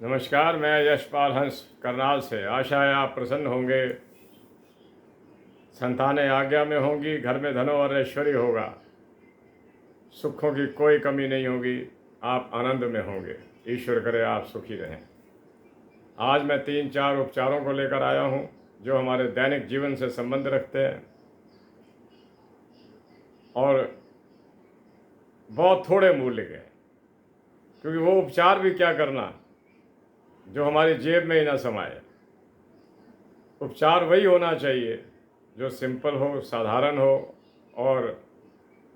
नमस्कार, मैं यशपाल हंस करनाल से। आशा है आप प्रसन्न होंगे, संतानें आज्ञा में होंगी, घर में धनो और ऐश्वर्य होगा, सुखों की कोई कमी नहीं होगी, आप आनंद में होंगे। ईश्वर करे आप सुखी रहें। आज मैं 3-4 उपचारों को लेकर आया हूँ जो हमारे दैनिक जीवन से संबंध रखते हैं और बहुत थोड़े मूल्य के हैं, क्योंकि वो उपचार भी क्या करना जो हमारी जेब में ही ना समाए। उपचार वही होना चाहिए जो सिंपल हो, साधारण हो और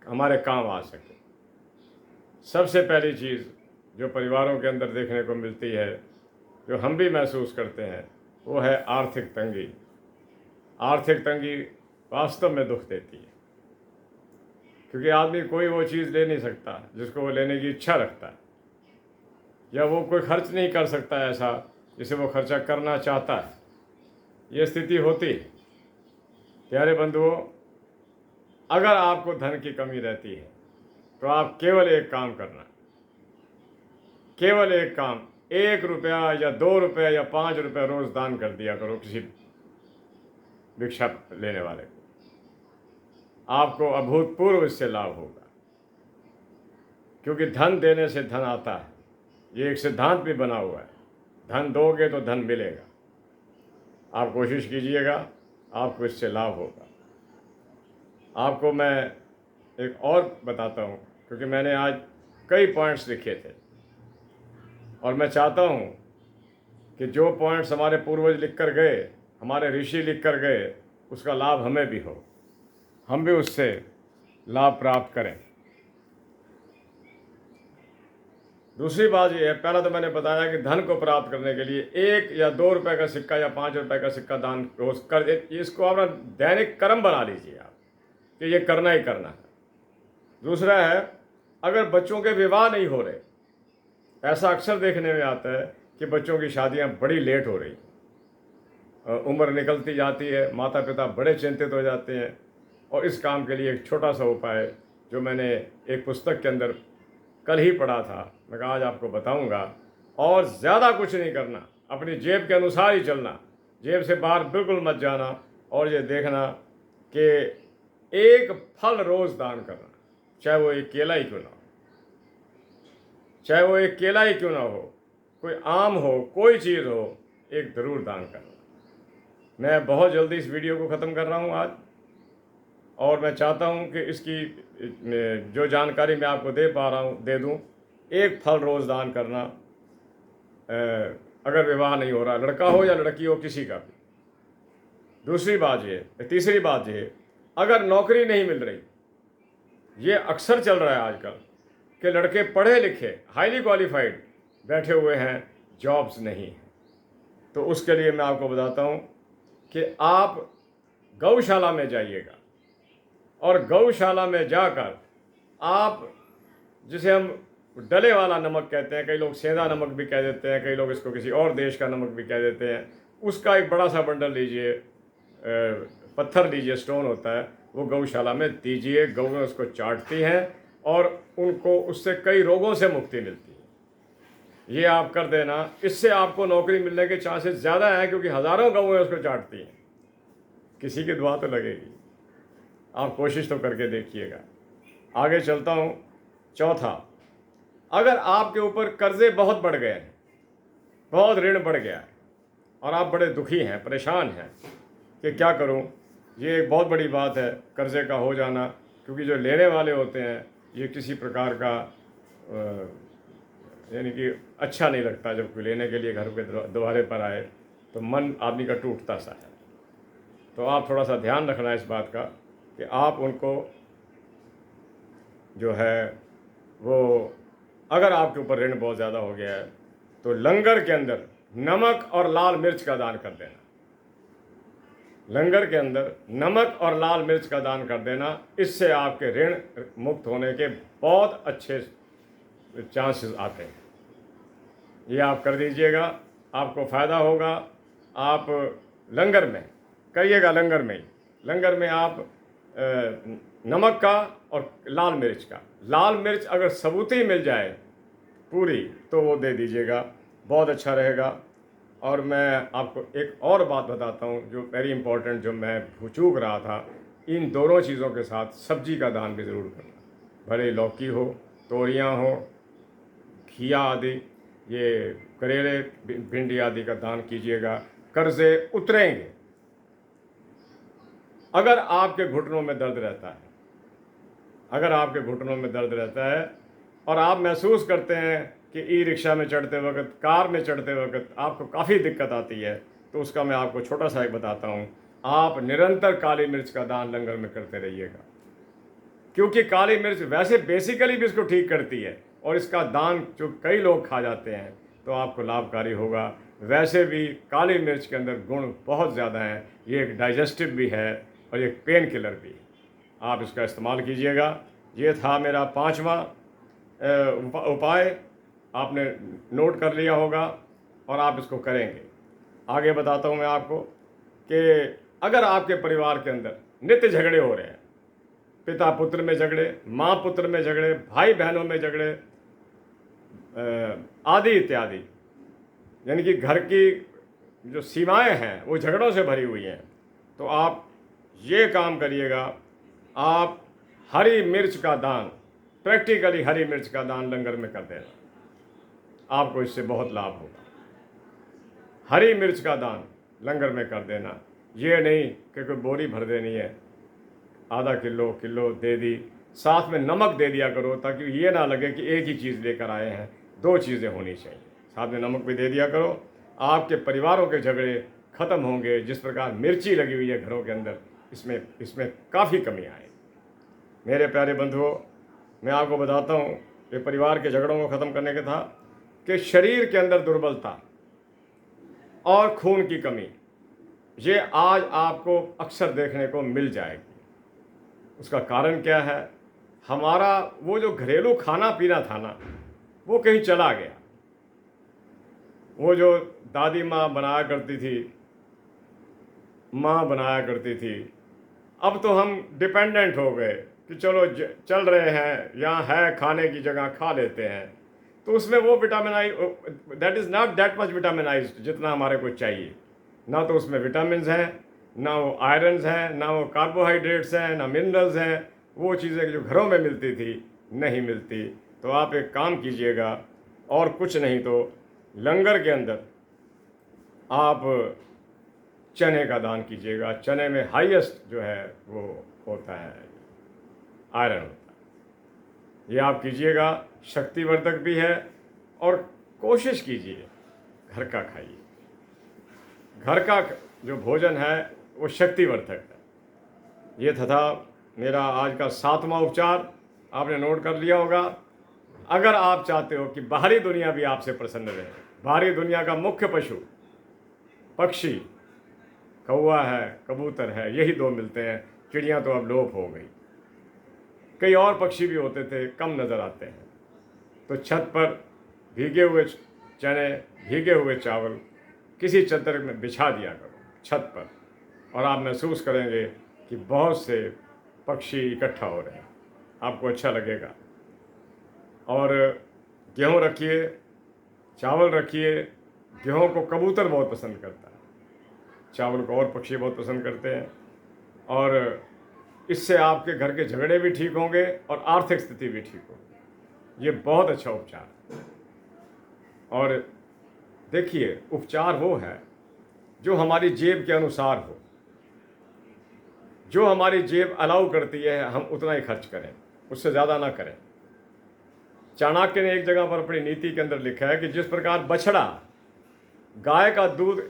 हमारे काम आ सके। सबसे पहली चीज़ जो परिवारों के अंदर देखने को मिलती है, जो हम भी महसूस करते हैं, वो है आर्थिक तंगी। आर्थिक तंगी वास्तव में दुख देती है, क्योंकि आदमी कोई वो चीज़ ले नहीं सकता जिसको वो लेने की इच्छा रखता है, या वो कोई खर्च नहीं कर सकता ऐसा जिसे वो खर्चा करना चाहता है। ये स्थिति होती है। प्यारे बंधुओं, अगर आपको धन की कमी रहती है तो आप केवल एक काम करना, केवल एक काम, 1 रुपया या 2 रुपये या 5 रुपये रोज दान कर दिया करो किसी भिक्षा लेने वाले को। आपको अभूतपूर्व इससे लाभ होगा, क्योंकि धन देने से धन आता है। ये एक सिद्धांत भी बना हुआ है, धन दोगे तो धन मिलेगा। आप कोशिश कीजिएगा, आपको इससे लाभ होगा। आपको मैं एक और बताता हूँ, क्योंकि मैंने आज कई पॉइंट्स लिखे थे और मैं चाहता हूँ कि जो पॉइंट्स हमारे पूर्वज लिख कर गए, हमारे ऋषि लिख कर गए, उसका लाभ हमें भी हो, हम भी उससे लाभ प्राप्त करें। दूसरी बात यह है, पहला तो मैंने बताया कि धन को प्राप्त करने के लिए 1 या 2 रुपए का सिक्का या 5 रुपए का सिक्का दान रोज कर, इसको अपना दैनिक कर्म बना लीजिए आप कि ये करना ही करना है। दूसरा है, अगर बच्चों के विवाह नहीं हो रहे, ऐसा अक्सर देखने में आता है कि बच्चों की शादियां बड़ी लेट हो रही, उम्र निकलती जाती है, माता पिता बड़े चिंतित हो जाते हैं। और इस काम के लिए एक छोटा सा उपाय जो मैंने एक पुस्तक के अंदर कल ही पढ़ा था, मैं कहा आज आपको बताऊंगा। और ज़्यादा कुछ नहीं करना, अपनी जेब के अनुसार ही चलना, जेब से बाहर बिल्कुल मत जाना। और ये देखना कि एक फल रोज़ दान करना, चाहे वो एक केला ही क्यों ना हो, चाहे वो एक केला ही क्यों ना हो, कोई आम हो, कोई चीज़ हो, एक ज़रूर दान करना। मैं बहुत जल्दी इस वीडियो को ख़त्म कर रहा हूँ आज, और मैं चाहता हूँ कि इसकी जो जानकारी मैं आपको दे पा रहा हूँ दे दूँ। एक फल रोज़ दान करना, अगर विवाह नहीं हो रहा, लड़का हो या लड़की हो, किसी का भी। दूसरी बात ये, तीसरी बात ये, अगर नौकरी नहीं मिल रही, ये अक्सर चल रहा है आजकल कि लड़के पढ़े लिखे, हाईली क्वालिफाइड बैठे हुए हैं, जॉब्स नहीं हैं, तो उसके लिए मैं आपको बताता हूँ कि आप गौशाला में जाइएगा और गौशाला में जाकर आप, जिसे हम डले वाला नमक कहते हैं, कई लोग सेंधा नमक भी कह देते हैं, कई लोग इसको किसी और देश का नमक भी कह देते हैं, उसका एक बड़ा सा बंडल लीजिए, पत्थर लीजिए, स्टोन होता है, वो गौशाला में दीजिए। गौएं उसको चाटती हैं और उनको उससे कई रोगों से मुक्ति मिलती है। ये आप कर देना, इससे आपको नौकरी मिलने के चांसेस ज़्यादा हैं, क्योंकि हज़ारों गौएं उसको चाटती हैं। किसी की दुआ तो लगेगी, आप कोशिश तो करके देखिएगा। आगे चलता हूँ। चौथा, अगर आपके ऊपर कर्जे बहुत बढ़ गए हैं, बहुत ऋण बढ़ गया है और आप बड़े दुखी हैं, परेशान हैं कि क्या करूं, ये एक बहुत बड़ी बात है कर्जे का हो जाना, क्योंकि जो लेने वाले होते हैं ये किसी प्रकार का यानी कि अच्छा नहीं लगता जब कोई लेने के लिए घर के द्वारे पर आए, तो मन आदमी का टूटता सा है। तो आप थोड़ा सा ध्यान रखना इस बात का कि आप उनको जो है वो, अगर आपके ऊपर ऋण बहुत ज़्यादा हो गया है तो लंगर के अंदर नमक और लाल मिर्च का दान कर देना। लंगर के अंदर नमक और लाल मिर्च का दान कर देना, इससे आपके ऋण मुक्त होने के बहुत अच्छे चांसेस आते हैं। ये आप कर दीजिएगा, आपको फ़ायदा होगा। आप लंगर में करिएगा, लंगर में आप नमक का और लाल मिर्च का, लाल मिर्च अगर सबूती मिल जाए पूरी तो वो दे दीजिएगा, बहुत अच्छा रहेगा। और मैं आपको एक और बात बताता हूँ जो वेरी इंपॉर्टेंट, जो मैं चूक रहा था, इन दोनों चीज़ों के साथ सब्जी का दान भी ज़रूर करना। भले लौकी हो, तोरियां हो, घिया आदि, ये करेले, भिंडी आदि का दान कीजिएगा। कर्जे उतरेंगे। अगर आपके घुटनों में दर्द रहता है, अगर आपके घुटनों में दर्द रहता है और आप महसूस करते हैं कि ई रिक्शा में चढ़ते वक्त, कार में चढ़ते वक्त आपको काफ़ी दिक्कत आती है, तो उसका मैं आपको छोटा सा एक बताता हूँ। आप निरंतर काली मिर्च का दान लंगर में करते रहिएगा, क्योंकि काली मिर्च वैसे बेसिकली भी इसको ठीक करती है, और इसका दान जो कई लोग खा जाते हैं तो आपको लाभकारी होगा। वैसे भी काली मिर्च के अंदर गुण बहुत ज़्यादा हैं। ये एक डाइजेस्टिव भी है और एक पेन किलर भी है। आप इसका इस्तेमाल कीजिएगा। ये था मेरा 5वां उपाय, आपने नोट कर लिया होगा और आप इसको करेंगे। आगे बताता हूँ मैं आपको कि अगर आपके परिवार के अंदर नित्य झगड़े हो रहे हैं, पिता पुत्र में झगड़े, माँ पुत्र में झगड़े, भाई बहनों में झगड़े आदि इत्यादि, यानी कि घर की जो सीमाएं हैं वो झगड़ों से भरी हुई हैं, तो आप ये काम करिएगा। आप हरी मिर्च का दान, प्रैक्टिकली हरी मिर्च का दान लंगर में कर देना, आपको इससे बहुत लाभ होगा। हरी मिर्च का दान लंगर में कर देना। ये नहीं कि कोई बोरी भर देनी है, आधा किलो किलो दे दी, साथ में नमक दे दिया करो, ताकि ये ना लगे कि एक ही चीज़ लेकर आए हैं, दो चीज़ें होनी चाहिए। साथ में नमक भी दे दिया करो। आपके परिवारों के झगड़े ख़त्म होंगे। जिस प्रकार मिर्ची लगी हुई है घरों के अंदर, इसमें काफ़ी कमी आएगी। मेरे प्यारे बंधुओं, मैं आपको बताता हूँ कि परिवार के झगड़ों को ख़त्म करने का था कि शरीर के अंदर दुर्बलता और खून की कमी, ये आज आपको अक्सर देखने को मिल जाएगी। उसका कारण क्या है? हमारा वो जो घरेलू खाना पीना था ना, वो कहीं चला गया। वो जो दादी माँ बनाया करती थी, माँ बनाया करती थी, अब तो हम डिपेंडेंट हो गए कि चलो चल रहे हैं, यहाँ है खाने की जगह, खा लेते हैं। तो उसमें वो vitaminise, that is not that much vitaminised जितना हमारे को चाहिए। ना तो उसमें विटामिन हैं, ना वो आयरन्स हैं, ना वो कार्बोहाइड्रेट्स हैं, ना मिनरल्स हैं। वो चीज़ें जो घरों में मिलती थी नहीं मिलती। तो आप एक काम कीजिएगा, और कुछ नहीं तो लंगर के अंदर आप चने का दान कीजिएगा। चने में हाईएस्ट जो है वो होता है आयरन होता है। ये आप कीजिएगा, शक्तिवर्धक भी है। और कोशिश कीजिए घर का खाइए। घर का जो भोजन है वो शक्तिवर्धक है। ये था मेरा आज का 7वां उपचार, आपने नोट कर लिया होगा। अगर आप चाहते हो कि बाहरी दुनिया भी आपसे प्रसन्न रहे, बाहरी दुनिया का मुख्य पशु पक्षी कौवा है, कबूतर है, यही दो मिलते हैं। चिड़ियाँ तो अब लोप हो गई। कई और पक्षी भी होते थे, कम नज़र आते हैं। तो छत पर भीगे हुए चने, भीगे हुए चावल किसी चद्दर में बिछा दिया करो छत पर, और आप महसूस करेंगे कि बहुत से पक्षी इकट्ठा हो रहे हैं। आपको अच्छा लगेगा। और गेहूँ रखिए, चावल रखिए। गेहूँ को कबूतर बहुत पसंद करता है, चावल को और पक्षी बहुत पसंद करते हैं। और इससे आपके घर के झगड़े भी ठीक होंगे और आर्थिक स्थिति भी ठीक होगी। ये बहुत अच्छा उपचार है। और देखिए, उपचार वो है जो हमारी जेब के अनुसार हो। जो हमारी जेब अलाउ करती है हम उतना ही खर्च करें, उससे ज़्यादा ना करें। चाणक्य ने एक जगह पर अपनी नीति के अंदर लिखा है कि जिस प्रकार बछड़ा गाय का दूध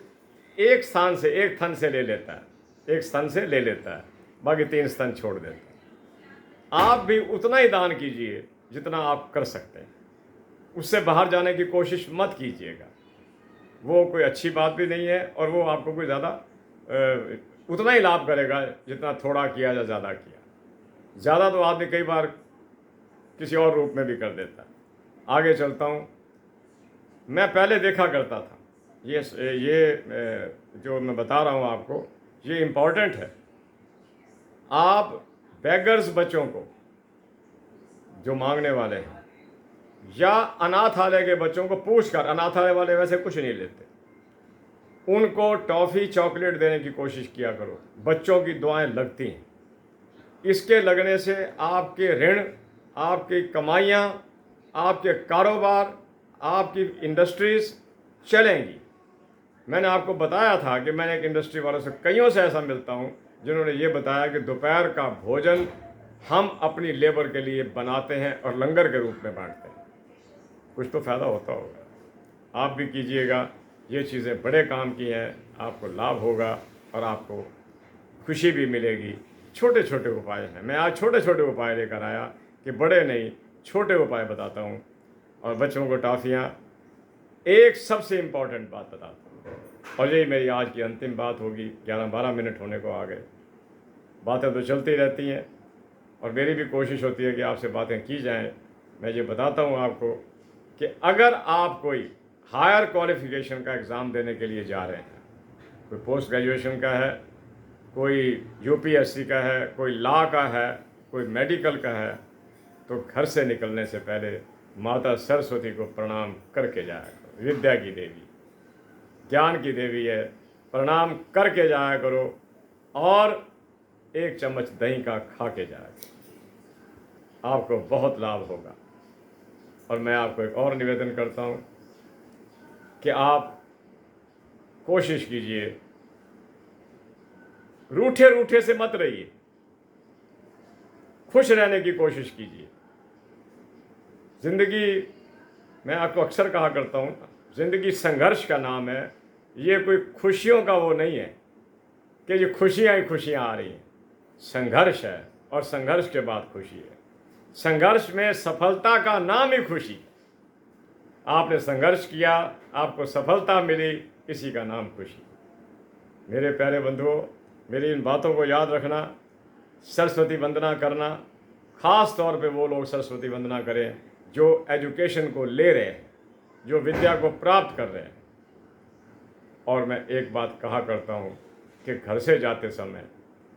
एक स्थान से, एक थन से ले लेता है, एक स्तन से ले लेता है, बाकी 3 स्तन छोड़ देता है, आप भी उतना ही दान कीजिए जितना आप कर सकते हैं। उससे बाहर जाने की कोशिश मत कीजिएगा। वो कोई अच्छी बात भी नहीं है, और वो आपको कोई ज़्यादा उतना ही लाभ करेगा जितना थोड़ा किया या ज़्यादा किया। ज़्यादा तो आदमी कई बार किसी और रूप में भी कर देता है। आगे चलता हूँ। मैं पहले देखा करता था, ये जो मैं बता रहा हूँ आपको, ये इम्पॉर्टेंट है। आप बेगर्स, बच्चों को जो मांगने वाले हैं, या अनाथालय के बच्चों को पूछकर, अनाथालय वाले वैसे कुछ नहीं लेते, उनको टॉफ़ी चॉकलेट देने की कोशिश किया करो। बच्चों की दुआएं लगती हैं। इसके लगने से आपके ऋण, आपकी कमाइयाँ, आपके कारोबार, आपकी इंडस्ट्रीज़ चलेंगी। मैंने आपको बताया था कि मैंने एक इंडस्ट्री वालों से, कईयों से ऐसा मिलता हूँ, जिन्होंने ये बताया कि दोपहर का भोजन हम अपनी लेबर के लिए बनाते हैं और लंगर के रूप में बांटते हैं। कुछ तो फ़ायदा होता होगा। आप भी कीजिएगा, ये चीज़ें बड़े काम की हैं, आपको लाभ होगा और आपको खुशी भी मिलेगी। छोटे छोटे उपाय हैं। मैं आज छोटे छोटे उपाय लेकर आया कि बड़े नहीं, छोटे उपाय बताता हूँ। और बच्चों को टॉफ़ियाँ, एक सबसे इम्पॉर्टेंट बात बताता हूँ, और यही मेरी आज की अंतिम बात होगी। 11-12 मिनट होने को आ गए। बातें तो चलती रहती हैं और मेरी भी कोशिश होती है कि आपसे बातें की जाएं। मैं ये बताता हूँ आपको कि अगर आप कोई हायर क्वालिफ़िकेशन का एग्ज़ाम देने के लिए जा रहे हैं, कोई पोस्ट ग्रेजुएशन का है, कोई यूपीएससी का है, कोई लॉ का है, कोई मेडिकल का है, तो घर से निकलने से पहले माता सरस्वती को प्रणाम करके जाया करो। विद्या की देवी, ज्ञान की देवी है, प्रणाम करके जाया करो और एक चम्मच दही का खा के जाया करो। आपको बहुत लाभ होगा। और मैं आपको एक और निवेदन करता हूँ कि आप कोशिश कीजिए, रूठे रूठे से मत रहिए, खुश रहने की कोशिश कीजिए। ज़िंदगी, मैं आपको अक्सर कहा करता हूँ, ज़िंदगी संघर्ष का नाम है। ये कोई खुशियों का वो नहीं है कि ये खुशियाँ ही खुशियाँ आ रही हैं। संघर्ष है और संघर्ष के बाद खुशी है। संघर्ष में सफलता का नाम ही खुशी है। आपने संघर्ष किया, आपको सफलता मिली, इसी का नाम खुशी। मेरे प्यारे बंधुओं, मेरी इन बातों को याद रखना। सरस्वती वंदना करना, ख़ास तौर पे वो लोग सरस्वती वंदना करें जो एजुकेशन को ले रहे हैं, जो विद्या को प्राप्त कर रहे हैं। और मैं एक बात कहा करता हूँ कि घर से जाते समय,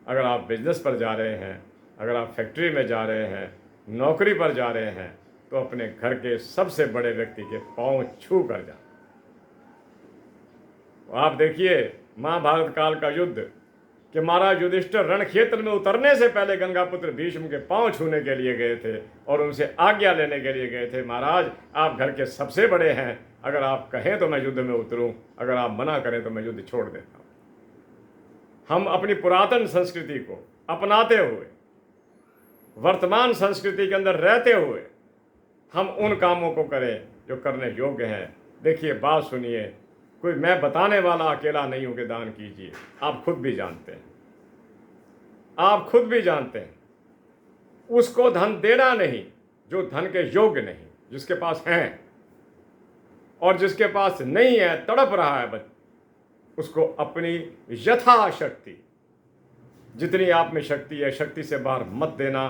अगर आप बिजनेस पर जा रहे हैं, अगर आप फैक्ट्री में जा रहे हैं, नौकरी पर जा रहे हैं, तो अपने घर के सबसे बड़े व्यक्ति के पांव छू कर जाएं। आप देखिए महाभारत काल का युद्ध कि महाराज युधिष्ठिर रणक्षेत्र में उतरने से पहले गंगापुत्र भीष्म के पांव छूने के लिए गए थे और उनसे आज्ञा लेने के लिए गए थे। महाराज, आप घर के सबसे बड़े हैं, अगर आप कहें तो मैं युद्ध में उतरूं, अगर आप मना करें तो मैं युद्ध छोड़ देता हूं। हम अपनी पुरातन संस्कृति को अपनाते हुए, वर्तमान संस्कृति के अंदर रहते हुए, हम उन कामों को करें जो करने योग्य हैं। देखिए, बात सुनिए, कोई मैं बताने वाला अकेला नहीं हूं कि दान कीजिए। आप खुद भी जानते हैं, आप खुद भी जानते हैं, उसको धन देना नहीं जो धन के योग्य नहीं, जिसके पास हैं, और जिसके पास नहीं है, तड़प रहा है बच्चा, उसको अपनी यथाशक्ति, जितनी आप में शक्ति है, शक्ति से बाहर मत देना।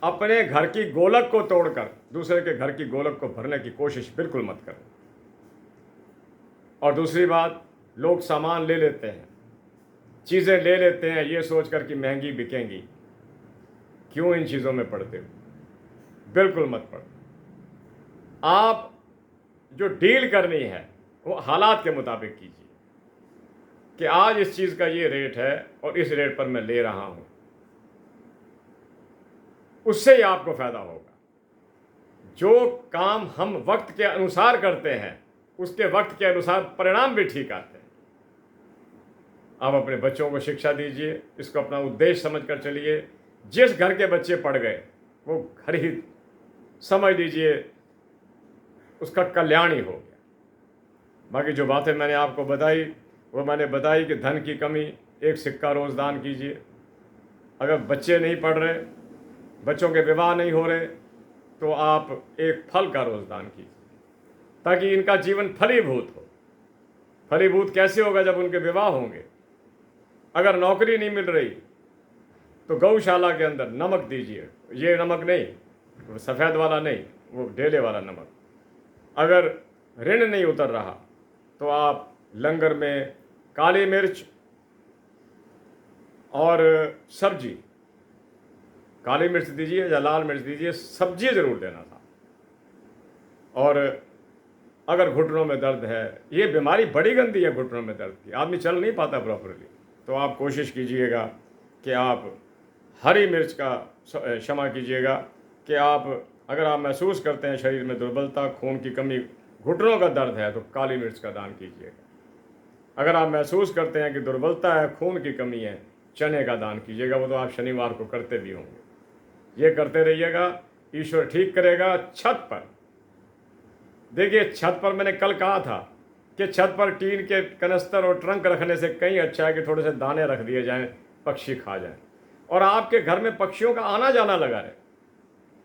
अपने घर की गोलक को तोड़कर दूसरे के घर की गोलक को भरने की कोशिश बिल्कुल मत करो। और दूसरी बात, लोग सामान ले लेते हैं, चीज़ें ले लेते हैं ये सोचकर कि महंगी बिकेंगी। क्यों इन चीज़ों में पड़ते हो? बिल्कुल मत पड़ो। आप जो डील करनी है वो हालात के मुताबिक कीजिए कि आज इस चीज़ का ये रेट है और इस रेट पर मैं ले रहा हूँ, उससे ही आपको फ़ायदा होगा। जो काम हम वक्त के अनुसार करते हैं, उसके वक्त के अनुसार परिणाम भी ठीक आते हैं। आप अपने बच्चों को शिक्षा दीजिए, इसको अपना उद्देश्य समझकर चलिए। जिस घर के बच्चे पढ़ गए वो घर ही समझ लीजिए उसका कल्याण ही हो गया। बाकी जो बातें मैंने आपको बताई, वो मैंने बताई कि धन की कमी, एक सिक्का रोज़ दान कीजिए। अगर बच्चे नहीं पढ़ रहे, बच्चों के विवाह नहीं हो रहे, तो आप एक फल का रोज़ दान कीजिए ताकि इनका जीवन फलीभूत हो। फलीभूत कैसे होगा? जब उनके विवाह होंगे। अगर नौकरी नहीं मिल रही तो गौशाला के अंदर नमक दीजिए। ये नमक नहीं, सफ़ेद वाला नहीं, वो ढेले वाला नमक। अगर ऋण नहीं उतर रहा तो आप लंगर में काली मिर्च और सब्जी काली मिर्च दीजिए या लाल मिर्च दीजिए, सब्जी ज़रूर देना था। और अगर घुटनों में दर्द है, ये बीमारी बड़ी गंदी है घुटनों में दर्द की, आदमी चल नहीं पाता प्रॉपरली, तो आप कोशिश कीजिएगा कि आप हरी मिर्च का क्षमा कीजिएगा कि आप अगर आप महसूस करते हैं शरीर में दुर्बलता, खून की कमी, घुटनों का दर्द है, तो काली मिर्च का दान कीजिएगा। अगर आप महसूस करते हैं कि दुर्बलता है, खून की कमी है, चने का दान कीजिएगा। वो तो आप शनिवार को करते भी होंगे। ये करते रहिएगा, ईश्वर ठीक करेगा। छत पर देखिए, छत पर मैंने कल कहा था कि छत पर टीन के कनस्तर और ट्रंक रखने से कहीं अच्छा है कि थोड़े से दाने रख दिए जाएं, पक्षी खा जाएं, और आपके घर में पक्षियों का आना जाना लगा रहे,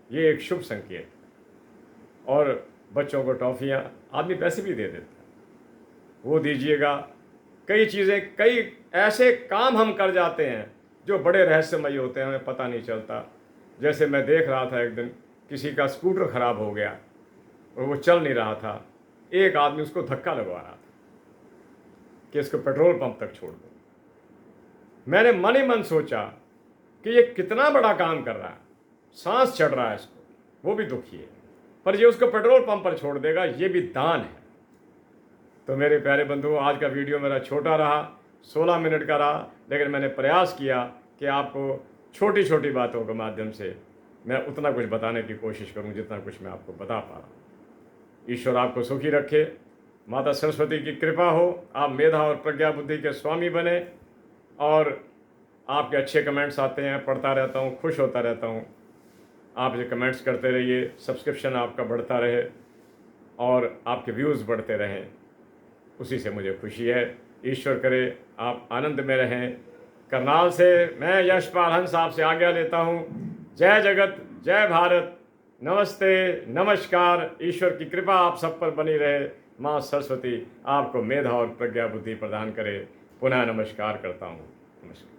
ये एक शुभ संकेत। और बच्चों को टॉफ़ियाँ आदमी पैसे भी दे देता है, वो दीजिएगा। कई चीज़ें, कई ऐसे काम हम कर जाते हैं जो बड़े रहस्यमयी होते हैं, हमें पता नहीं चलता। जैसे मैं देख रहा था एक दिन, किसी का स्कूटर ख़राब हो गया और वो चल नहीं रहा था, एक आदमी उसको धक्का लगवा रहा था कि इसको पेट्रोल पंप तक छोड़ दो। मैंने मन ही मन सोचा कि ये कितना बड़ा काम कर रहा है, सांस चढ़ रहा है इसको, वो भी दुखी है, पर ये उसको पेट्रोल पंप पर छोड़ देगा, ये भी दान है। तो मेरे प्यारे बंधुओं, आज का वीडियो मेरा छोटा रहा, 16 मिनट का रहा, लेकिन मैंने प्रयास किया कि आपको छोटी छोटी बातों के माध्यम से मैं उतना कुछ बताने की कोशिश करूं जितना कुछ मैं आपको बता पा रहा हूं। ईश्वर आपको सुखी रखे, माता सरस्वती की कृपा हो, आप मेधा और प्रज्ञा बुद्धि के स्वामी बने, और आपके अच्छे कमेंट्स आते हैं, पढ़ता रहता हूँ, खुश होता रहता हूँ। आप ये कमेंट्स करते रहिए, सब्सक्रिप्शन आपका बढ़ता रहे और आपके व्यूज़ बढ़ते रहें, उसी से मुझे खुशी है। ईश्वर करे आप आनंद में रहें। करनाल से मैं यशपाल हंस आपसे आज्ञा लेता हूँ। जय जगत, जय भारत, नमस्ते, नमस्कार। ईश्वर की कृपा आप सब पर बनी रहे। माँ सरस्वती आपको मेधा और प्रज्ञा बुद्धि प्रदान करे। पुनः नमस्कार करता हूँ। नमस्कार।